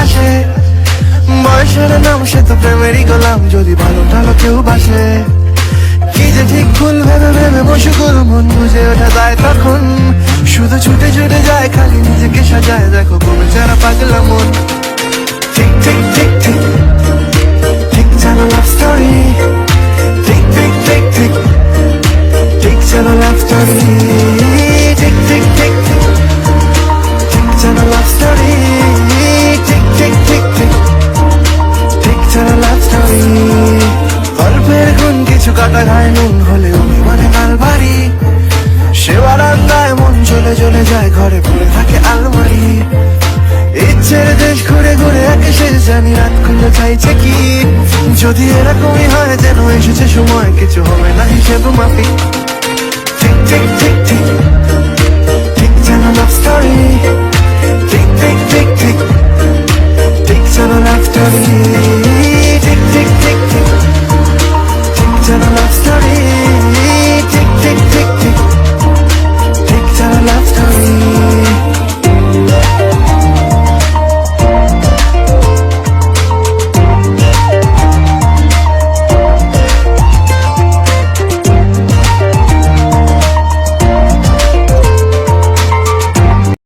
আসে। বয়সের নাম সে তো প্রেমেরই গোলাম, যদি ভালো টালো কেউ বাসে। কি যে ঠিক ভুল ভেবে ভেবে মশগুল, মন বুঝে ওঠা যায় তখন। শুধু ছুটে ছুটে যায়, খালি নিজেকে সাজায়, দেখো কমে যারা পাগলা মন। ঠিক ঠিক ঠিক ঠিক ঠিক যেন লাভ স্টোরি, ঠিক ঠিক ঠিক ঠিক ঠিক যেন লাভ স্টোরি, ঠিক ঠিক ঠিক ঠিক ঠিক যেন লাভ স্টোরি, ঠিক ঠিক ঠিক ঠিক ঠিক যেন লাভ স্টোরি। গল্পের গুণ কিছু কাটা গায়ে নুন হলে অভিমানে গাল ভারী। সে বারান্দায় মন চলে চলে যায়, ঘরে পড়ে থাকে আলমারি। ইচ্ছের দেশ ঘুরে ঘুরে একে শেষ জানি, রাত খুলে চাইছে কি। যদি এরকমই হয় যেন এসেছে সময়, কিছু হবে না হিসেব মাফিক। ঠিক ঠিক ঠিক ঠিক